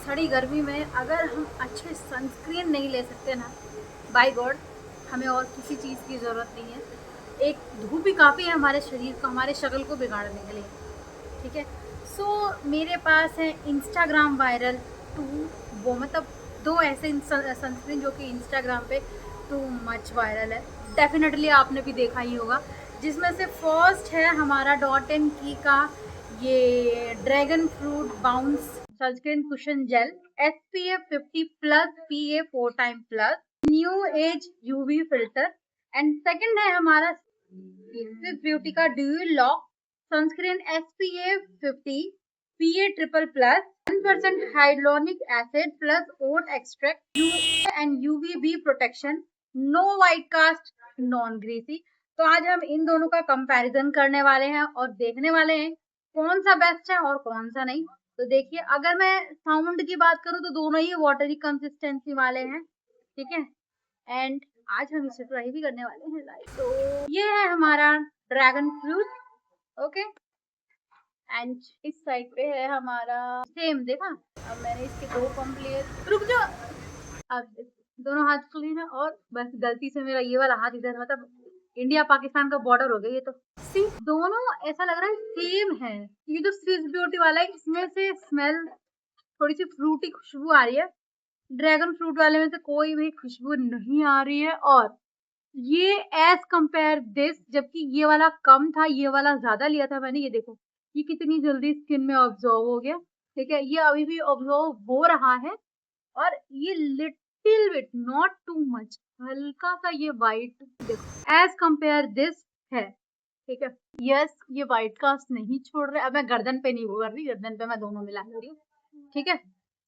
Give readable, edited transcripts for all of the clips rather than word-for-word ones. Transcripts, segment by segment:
सड़ी गर्मी में अगर हम अच्छे सनस्क्रीन नहीं ले सकते ना, बाय गॉड हमें और किसी चीज़ की ज़रूरत नहीं है। एक धूप ही काफ़ी है हमारे शरीर को, हमारे शक्ल को बिगाड़ने के लिए। ठीक है, सो मेरे पास है इंस्टाग्राम वायरल टू, वो मतलब दो ऐसे सनस्क्रीन जो कि इंस्टाग्राम पे टू मच वायरल है। डेफिनेटली आपने भी देखा ही होगा, जिसमें से फर्स्ट है हमारा डॉट एंड की का ये dragon fruit bounce sunscreen cushion gel, SPF 50 plus PA 4 time plus, new age UV filter. And second है हमारा स्विस ब्यूटी का dual lock sunscreen SPF 50 PA triple plus 1% hyaluronic acid plus oat extract and UVB protection, no white cast, non greasy. तो आज हम इन दोनों का comparison करने वाले हैं और देखने वाले हैं कौन सा बेस्ट है और कौन सा नहीं। तो देखिए, अगर मैं साउंड की बात करूं तो दोनों ही वाटरी कंसिस्टेंसी वाले हैं। ठीक है, एंड आज हम इसे ट्राई भी करने वाले हैं लाइव। तो ये है हमारा ड्रैगन फ्रूट। ओके, एंड इस साइड पे है हमारा सेम। देखा, अब मैंने इसके दो पंप लिए। रुक जाओ, अब दोनों हाथ क्लीन है और बस गलती से मेरा ये वाला हाथ इधर, मतलब इंडिया पाकिस्तान का बॉर्डर हो गया ये तो। सी, दोनों ऐसा लग रहा है सेम है। ये जो स्विस ब्यूटी वाला है इसमें से स्मेल थोड़ी सी फ्रूटी खुशबू आ रही है, ड्रैगन फ्रूट वाले में से कोई भी खुशबू नहीं आ रही है। और ये एज कंपेयर दिस, जबकि ये वाला कम था, ये वाला ज्यादा लिया था मैंने। ये देखो, ये कितनी जल्दी स्किन में ऑब्जॉर्व हो गया। ठीक है, ये अभी भी ऑब्जॉर्व हो रहा है और ये little bit, not too much, हल्का सा ये वाइट देखो एज कंपेयर दिस है। ठीक है, यस, ये वाइट कास्ट नहीं छोड़ रहे। अब मैं गर्दन पे नहीं वो कर रही, गर्दन पे मैं दोनों मिला रही हूँ। ठीक है,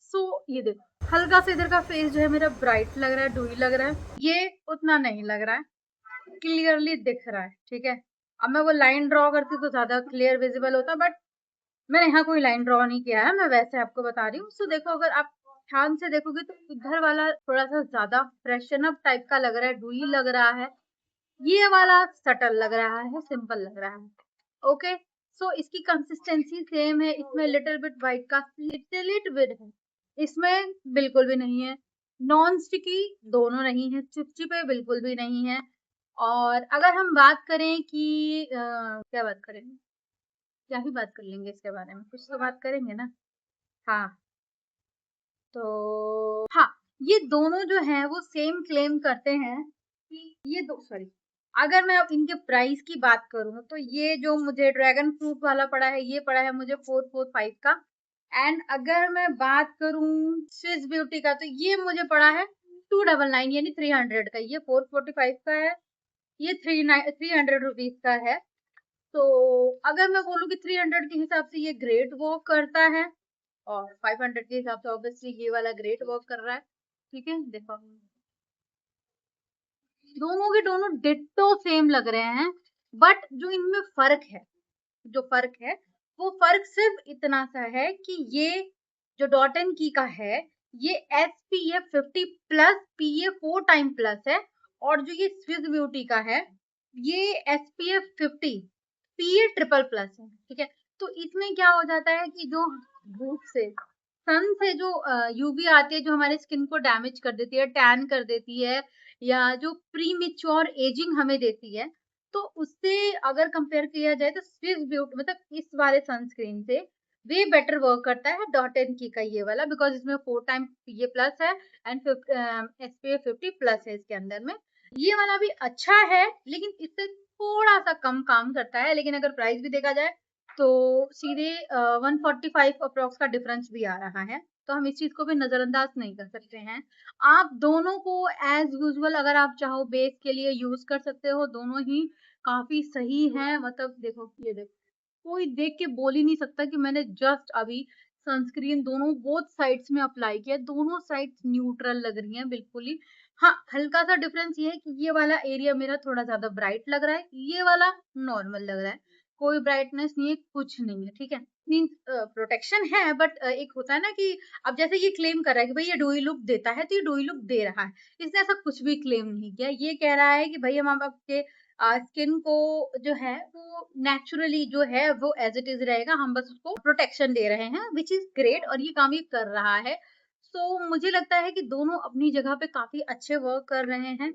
सो ये देखो, हल्का सा इधर का फेस जो है मेरा ब्राइट लग रहा है, डूई लग रहा है, ये उतना नहीं लग रहा है, क्लियरली दिख रहा है। ठीक है, अब मैं वो लाइन ड्रॉ करती तो ज्यादा क्लियर विजिबल होता, बट मैंने यहाँ कोई लाइन ड्रॉ नहीं किया है, मैं वैसे आपको बता रही हूँ। सो देखो, अगर आप ध्यान से देखोगे तो इधर वाला थोड़ा सा ज्यादा फ्रेशन अप टाइप का लग रहा है, डूई लग रहा है। ये वाला सटल लग रहा है, सिंपल लग रहा है। ओके, सो इसकी कंसिस्टेंसी सेम है। इसमें लिटिल बिट वाइट का लिटिल बिट है, इसमें बिल्कुल भी नहीं है। नॉन स्टिकी दोनों नहीं है, चिपचिपे बिल्कुल भी नहीं है। और अगर हम बात करें कि क्या बात करें, क्या ही बात कर लेंगे इसके बारे में, कुछ तो बात करेंगे ना। हाँ, तो हाँ, ये दोनों जो हैं वो सेम क्लेम करते हैं कि ये दो, सॉरी, अगर मैं अब इनके प्राइस की बात करूं तो ये जो मुझे ड्रैगन फ्रूट वाला पड़ा है, ये पड़ा है मुझे 445 का। एंड अगर मैं बात करूं स्विस ब्यूटी का, तो ये मुझे पड़ा है 299, यानी 300 का। ये 445 का है, ये 300 रुपीज का है। तो अगर मैं बोलूँ कि 300 के हिसाब से ये ग्रेट वर्क करता है और 500 के हिसाब से ऑब्वियसली ये वाला ग्रेट वर्क कर रहा है। ठीक है, देखो दोनों के दोनों डिट्टो सेम लग रहे हैं, बट जो इनमें फर्क है, जो फर्क है वो फर्क सिर्फ इतना सा है कि ये जो डॉट एंड की का है ये SPF 50 plus PA 4 time plus है, और जो ये स्विस ब्यूटी का है ये SPF 50 PA ट्रिपल प्लस है। ठीक है, तो इसमें क्या हो जाता है कि जो धूप से, सन से जो यूवी आती है, जो हमारे स्किन को डैमेज कर देती है, टैन कर देती है, या जो प्री मेच्योर एजिंग हमें देती है, तो उससे अगर कंपेयर किया जाए तो स्विस ब्यूटी मतलब इस वाले सनस्क्रीन से वे बेटर वर्क करता है डॉट एंड की का ये वाला, बिकॉज इसमें 4 टाइम PA प्लस है एंड SPF 50 प्लस है इसके अंदर में। ये वाला भी अच्छा है, लेकिन इससे थोड़ा सा कम काम करता है। लेकिन अगर प्राइस भी देखा जाए तो सीधे 145 अप्रोक्स का डिफरेंस भी आ रहा है, तो हम इस चीज को भी नजरअंदाज नहीं कर सकते हैं। आप दोनों को एज यूजुअल अगर आप चाहो बेस के लिए यूज कर सकते हो, दोनों ही काफी सही हैं। मतलब देखो, ये देखो, कोई देख के बोल ही नहीं सकता कि मैंने जस्ट अभी सनस्क्रीन दोनों बोथ साइड्स में अप्लाई किया। दोनों साइड्स न्यूट्रल लग रही हैं बिल्कुल ही। हाँ, हल्का सा डिफरेंस ये है कि ये वाला एरिया मेरा थोड़ा ज्यादा ब्राइट लग रहा है, ये वाला नॉर्मल लग रहा है, कोई ब्राइटनेस नहीं है, कुछ नहीं है। ठीक है, मीन्स प्रोटेक्शन है, बट एक होता है ना कि अब जैसे ये क्लेम कर रहा है कि भाई ये डोई लुक देता है, तो ये डोई लुक दे रहा है। इसने ऐसा कुछ भी क्लेम नहीं किया। ये कह रहा है कि भाई हम आपके स्किन को जो है वो नेचुरली जो है वो एज इट इज रहेगा, हम बस उसको प्रोटेक्शन दे रहे हैं, विच इज ग्रेट, और ये काम ये कर रहा है। सो मुझे लगता है कि दोनों अपनी जगह पे काफी अच्छे वर्क कर रहे हैं।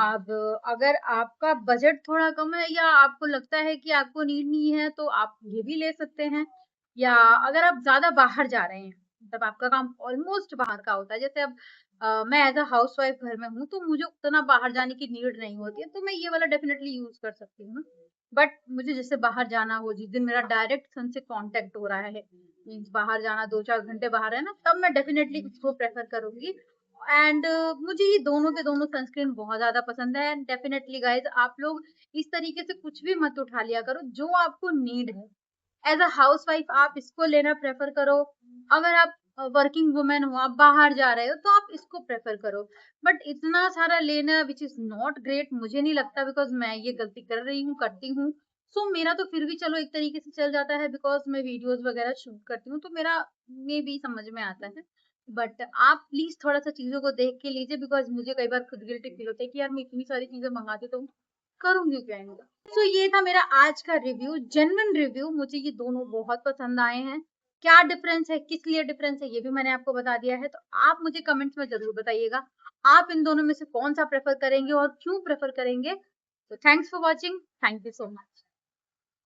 अब अगर आपका बजट थोड़ा कम है या आपको लगता है कि आपको नीड नहीं है तो आप ये भी ले सकते हैं। या अगर आप ज्यादा बाहर जा रहे हैं, मतलब आपका काम ऑलमोस्ट बाहर का होता है, जैसे अब मैं एज अ हाउसवाइफ घर में हूँ तो मुझे उतना बाहर जाने की नीड नहीं होती है, तो मैं ये वाला डेफिनेटली यूज कर सकती हूँ। बट मुझे जैसे बाहर जाना हो, जिस दिन मेरा डायरेक्ट सन से कांटेक्ट हो रहा है, मीन्स बाहर जाना 2-4 घंटे बाहर है ना, तब मैं डेफिनेटली इसको प्रेफर करूंगी। एंड मुझे ये दोनों के दोनों सनस्क्रीन बहुत ज्यादा पसंद है। एंड डेफिनेटली गाइज, आप लोग इस तरीके से कुछ भी मत उठा लिया करो जो आपको नीड है। एज अ हाउसवाइफ आप इसको लेना प्रेफर करो। अगर आप वर्किंग वुमेन हो, आप बाहर जा रहे हो, तो आप इसको प्रेफर करो। बट इतना सारा लेना विच इज नॉट ग्रेट, मुझे नहीं लगता, बिकॉज मैं ये गलती कर रही हूँ, करती हूँ। सो मेरा तो फिर भी चलो एक तरीके से चल जाता है, बिकॉज मैं वीडियोस वगैरह शूट करती हूँ, तो मेरा मे भी समझ में आता है। बट आप प्लीज थोड़ा सा चीजों को देख के लीजिए, बिकॉज मुझे कई बार खुद गिल्टी फील होता है कि यार मैं इतनी सारी चीजें मंगाती तो करूंगी क्या इनका। तो ये था मेरा आज का रिव्यू, जेन्युइन रिव्यू। मुझे ये दोनों बहुत पसंद आए हैं। क्या डिफरेंस है, किस लिए डिफरेंस है, ये भी मैंने आपको बता दिया है। तो आप मुझे कमेंट्स में जरूर बताइएगा, आप इन दोनों में से कौन सा प्रेफर करेंगे और क्यों प्रेफर करेंगे। तो thanks for watching, thank you so much.